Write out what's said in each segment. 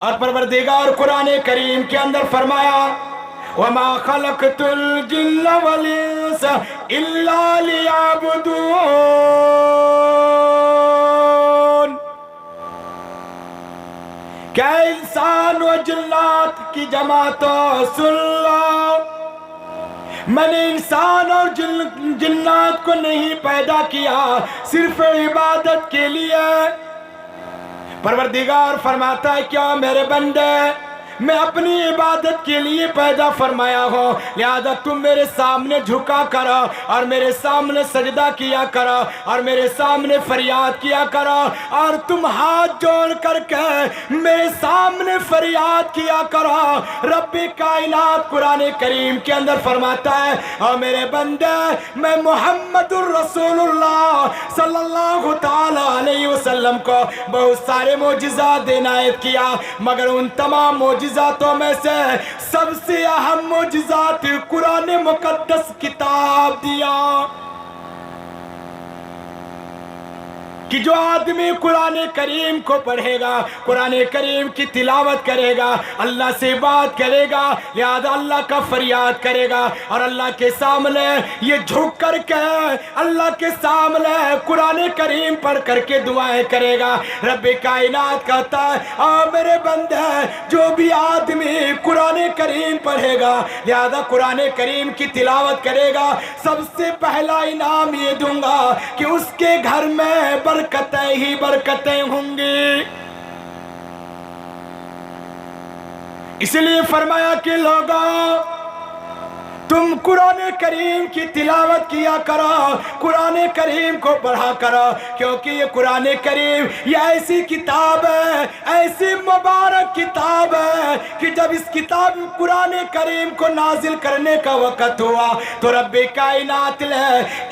اور پروردگار قرآن کریم کے اندر فرمایا وَمَا خَلَقْتُ الْجِنَّ وَالْإِنسَ إِلَّا لِيَعْبُدُونَ۔ کیا انسان و جنات کی جماعتوں سن لو، میں نے انسان اور جنات کو نہیں پیدا کیا صرف عبادت کے لیے۔ پروردگار فرماتا ہے کیا میرے بندے، میں اپنی عبادت کے لیے پیدا فرمایا ہوں، لہذا تم میرے سامنے جھکا کرو اور میرے سامنے سجدہ کیا کرو اور میرے سامنے فریاد کیا کرو، اور تم ہاتھ جوڑ کر کے میرے سامنے فریاد کیا کرو۔ رب کائنات قرآن کریم کے اندر فرماتا ہے اور میرے بندے، میں محمد الرسول اللہ صلی اللہ تعالی علیہ وسلم کو بہت سارے معجزات عنایت کیا، مگر ان تمام معجزاتوں میں سے سب سے اہم معجزات قرآن مقدس کتاب دیا کہ جو آدمی قرآن کریم کو پڑھے گا، قرآن کریم کی تلاوت کرے گا، اللہ سے بات کرے گا، لہذا اللہ کا فریاد کرے گا اور اللہ کے سامنے یہ جھک کر کے اللہ کے سامنے قرآن کریم پڑھ کر کے دعائیں کرے گا۔ رب کائنات کہتا ہے اور میرے بندے، جو بھی آدمی قرآن کریم پڑھے گا، لہذا قرآن کریم کی تلاوت کرے گا، سب سے پہلا انعام یہ دوں گا کہ اس کے گھر میں برکتیں ہی برکتیں ہوں گی۔ اس لیے فرمایا کہ لوگوں، تم قرآن کریم کی تلاوت کیا کرو، قرآن کریم کو پڑھا کرو، کیونکہ یہ قرآن کریم یہ ایسی کتاب ہے، ایسی مبارک کتاب ہے کہ جب اس کتاب قرآن کریم کو نازل کرنے کا وقت ہوا تو رب کائنات نے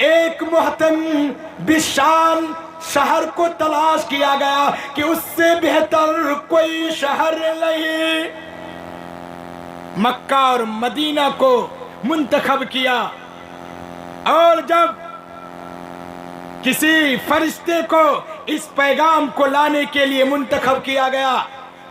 ایک محتم بشان شہر کو تلاش کیا گیا کہ اس سے بہتر کوئی شہر نہیں، مکہ اور مدینہ کو منتخب کیا۔ اور جب کسی فرشتے کو اس پیغام کو لانے کے لیے منتخب کیا گیا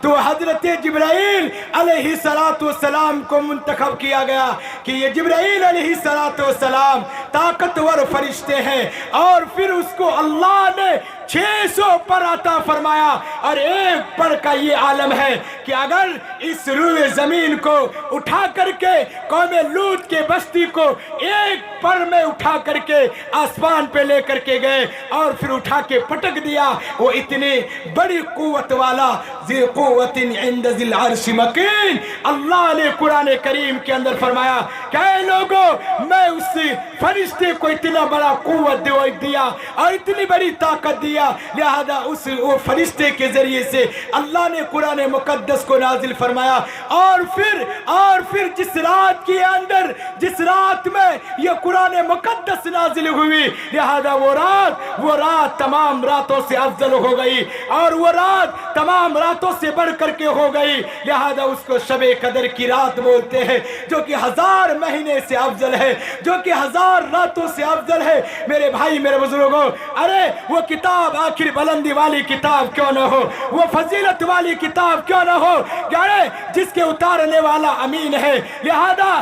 تو حضرت جبرائیل علیہ السلام کو منتخب کیا گیا کہ یہ جبرائیل علیہ السلام طاقتور فرشتے ہیں، اور پھر اس کو اللہ نے 600 پر عطا فرمایا، اور ایک پر کا یہ عالم ہے کہ اگر اس روئے زمین کو اٹھا کر کے قوم لوط کے بستی کو ایک پر میں اٹھا کر کے آسمان پہ لے کر کے گئے اور پھر اٹھا کے پٹک دیا، وہ اتنی بڑی قوت والا ذی قوت عند ذی العرش مکین، اللہ نے قرآن کریم کے اندر فرمایا کہ اے لوگوں، میں اس فرشتے کو اتنا بڑا قوت دیا اور اتنی بڑی طاقت دیا، لہذا وہ فرشتے کے ذریعے سے اللہ نے قرآن مقدس کو نازل فرمایا۔ اور پھر جس رات کے اندر، جس رات میں یہ قرآن مقدس نازل ہوئی، لہذا وہ رات تمام راتوں سے افضل ہو گئی، اور وہ رات تمام راتوں سے بڑھ کر کے ہو گئی، لہذا اس کو شب قدر کی رات بولتے ہیں، جو کہ 1000 مہینے سے افضل ہے، جو کہ 1000 راتوں سے افضل ہے۔ میرے بھائی، میرے بزرگوں، ارے وہ کتاب آخر بلندی والی کتاب کیوں نہ ہو، وہ فضیلت والی کتاب کیوں نہ ہو، یعنی جس کے اتارنے والا امین ہے، لہذا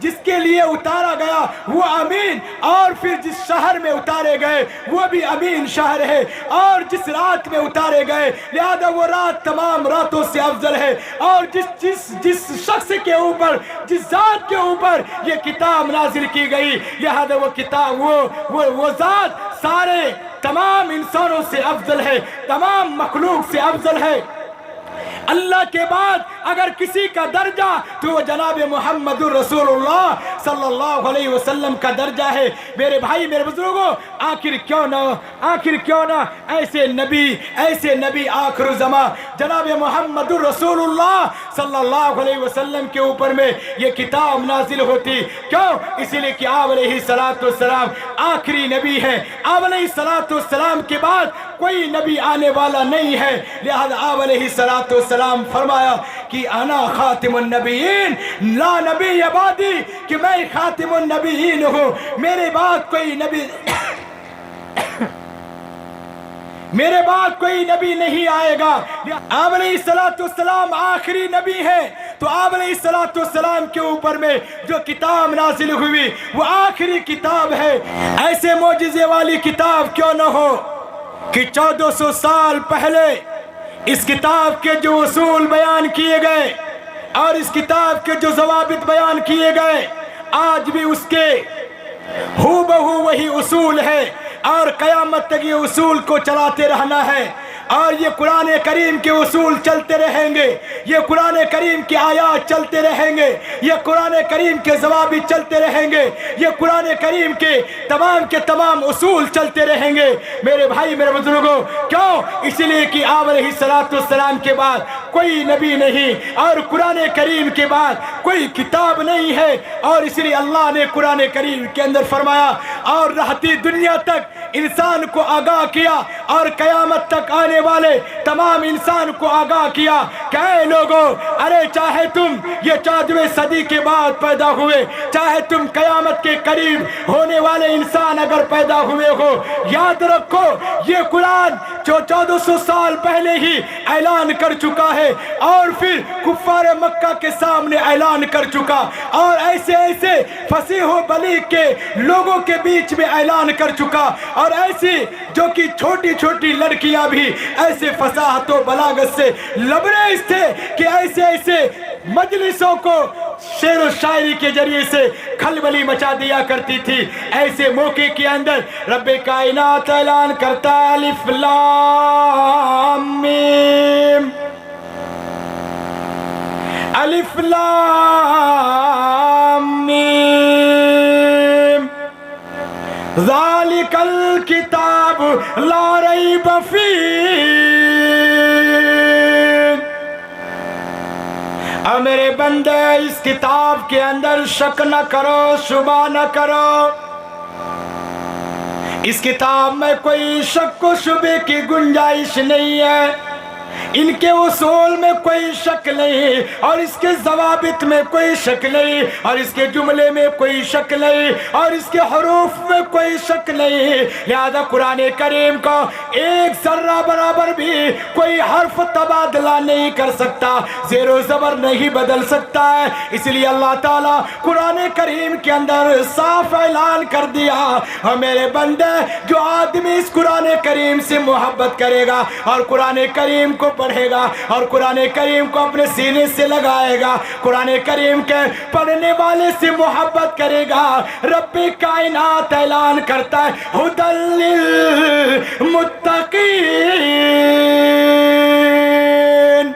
جس کے لیے اتارا گیا وہ امین، اور پھر جس شہر میں اتارے گئے وہ بھی امین شہر ہے، اور جس رات میں اتارے گئے لہذا وہ رات تمام راتوں سے افضل ہے، اور جس شخص کے اوپر، جس ذات کے اوپر یہ کتاب نازل کی گئی، لہذا وہ کتاب وہ ذات سارے تمام انسانوں سے افضل ہے، تمام مخلوق سے افضل ہے۔ اللہ کے بعد اگر کسی کا درجہ تو وہ جناب محمد الرسول اللہ صلی اللہ علیہ وسلم کا درجہ ہے۔ میرے بھائی، میرے بزرگوں، آخر کیوں نہ ایسے نبی آخر زمان جناب محمد الرسول اللہ صلی اللہ علیہ وسلم کے اوپر میں یہ کتاب نازل ہوتی، کیوں؟ اسی لیے کہ آپ علیہ السلام آخری نبی ہیں، آپ علیہ السلام کے بعد کوئی نبی آنے والا نہیں ہے، لہذا آپ علیہ السلام فرمایا کہ انا خاتم النبیین لا نبی بعدی، کہ میں خاتم النبیین ہوں، میرے بعد کوئی نبی میرے بعد کوئی نبی نہیں آئے گا. آپ علیہ السلام آخری نبی ہے, تو آپ علیہ السلام کے اوپر میں جو کتاب نازل ہوئی وہ آخری کتاب ہے. ایسے معجزے والی کتاب کیوں نہ ہو کہ 1400 سال پہلے اس کتاب کے جو اصول بیان کیے گئے اور اس کتاب کے جو ضوابط بیان کیے گئے, آج بھی اس کے ہو بہو وہی اصول ہے اور قیامت تک یہ اصول کو چلاتے رہنا ہے. اور یہ قرآن کریم کے اصول چلتے رہیں گے, یہ قرآن کریم کی آیات چلتے رہیں گے, یہ قرآن کریم کے ضوابط چلتے رہیں گے, یہ قرآن کریم کے تمام اصول چلتے رہیں گے. میرے بھائی میرے بزرگوں, کیوں؟ اس لیے کہ آپ علیہ السلام کے بعد کوئی نبی نہیں اور قرآن کریم کے بعد کوئی کتاب نہیں ہے. اور اس لیے اللہ نے قرآن کریم کے اندر فرمایا اور رہتی دنیا تک انسان کو آگاہ کیا اور قیامت تک آنے والے تمام انسان کو آگاہ کیا کہ اے لوگو, ارے چاہے تم یہ 14ویں صدی کے بعد پیدا ہوئے, چاہے تم قیامت کے قریب ہونے والے انسان اگر پیدا ہوئے ہو, یاد رکھو یہ قرآن جو 1400 سال پہلے ہی اعلان کر چکا ہے اور پھر کفار مکہ کے سامنے اعلان کر چکا اور ایسے فصیح و بلیغ کے لوگوں کے بیچ میں اعلان کر چکا. اور ایسی جو کہ چھوٹی چھوٹی لڑکیاں بھی ایسے فصاحت و بلاغت سے لبریز تھے کہ ایسے مجلسوں کو شعر و شاعری کے ذریعے سے کھلبلی مچا دیا کرتی تھی. ایسے موقع کے اندر رب کائنات اعلان کرتا ہے الف لام میم, الف لام میم ذالک الکتاب لا ریب فیہ. اور میرے بندے اس کتاب کے اندر شک نہ کرو, شبہ نہ کرو. اس کتاب میں کوئی شک و شبے کی گنجائش نہیں ہے, ان کے اصول میں کوئی شک نہیں اور اس کے ضوابط میں کوئی شک نہیں اور اس کے جملے میں کوئی شک نہیں اور اس کے حروف میں کوئی شک نہیں. لہذا قرآن کریم کا ایک ذرہ برابر بھی کوئی حرف تبادلہ نہیں کر سکتا, زیر و زبر نہیں بدل سکتا ہے. اس لیے اللہ تعالیٰ قرآن کریم کے اندر صاف اعلان کر دیا, اور میرے بندے جو آدمی اس قرآن کریم سے محبت کرے گا اور قرآن کریم کو پڑھے گا اور قرآن کریم کو اپنے سینے سے لگائے گا, قرآن کریم کے پڑھنے والے سے محبت کرے گا, رب کائنات اعلان کرتا ہے ھدی للمتقین,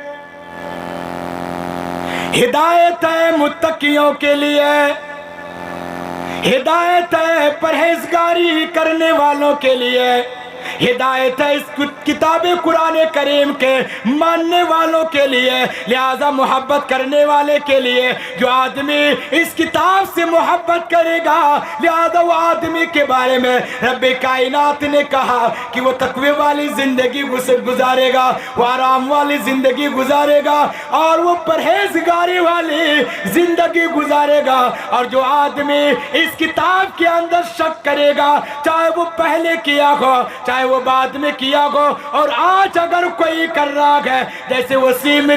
ہدایت ہے متقیوں کے لیے, ہدایت ہے پرہیزگاری کرنے والوں کے لیے, ہدایت ہے اس کتاب قرآن کریم کے ماننے والوں کے لیے. لہذا محبت کرنے والے کے لیے, جو آدمی اس کتاب سے محبت کرے گا, لہذا وہ آدمی کے بارے میں رب کائنات نے کہا کہ وہ تقوی والی زندگی گزارے گا, وہ آرام والی زندگی گزارے گا اور وہ پرہیزگاری والی زندگی گزارے گا. اور جو آدمی اس کتاب کے اندر شک کرے گا, چاہے وہ پہلے کیا ہو چاہے وہ بعد میں کیا ہو, اور آج اگر کوئی کر رہا ہے جیسے وسیم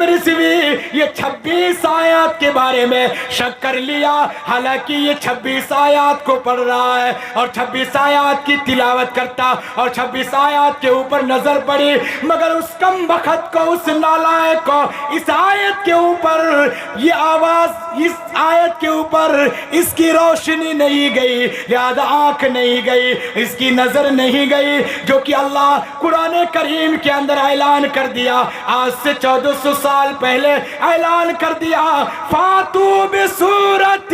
رضوی یہ 26 آیات کے بارے میں شک کر لیا, حالانکہ یہ 26 آیات کو پڑھ رہا ہے اور 26 آیات کی تلاوت کرتا اور 26 آیات کے اوپر نظر پڑی, مگر اس کم بخت کو, اس نالائق کو اس آیت کے اوپر یہ آواز, اس آیت کے اوپر اس کی روشنی نہیں گئی, لہذا آنکھ نہیں گئی, اس کی نظر نہیں گئی, جو کہ اللہ قرآن کریم کے اندر اعلان کر دیا, آج سے 1400 سال پہلے اعلان کر دیا, فاتو بسورۃ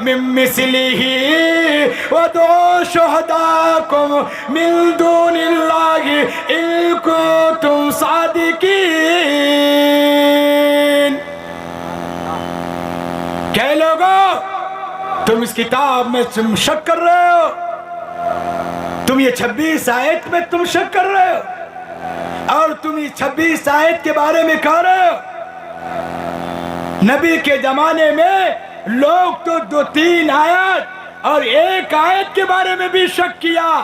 من مثلہ وادعوا شہداءکم من دون اللہ ان کنتم صادقین. کہ لوگوں تم اس کتاب میں تم شک کر رہے ہو, تم یہ 26 آیت میں تم شک کر رہے ہو اور تم یہ 26 آیت کے بارے میں کہہ رہے ہو. نبی کے زمانے میں لوگ تو 2-3 آیت اور 1 آیت کے بارے میں بھی شک کیا,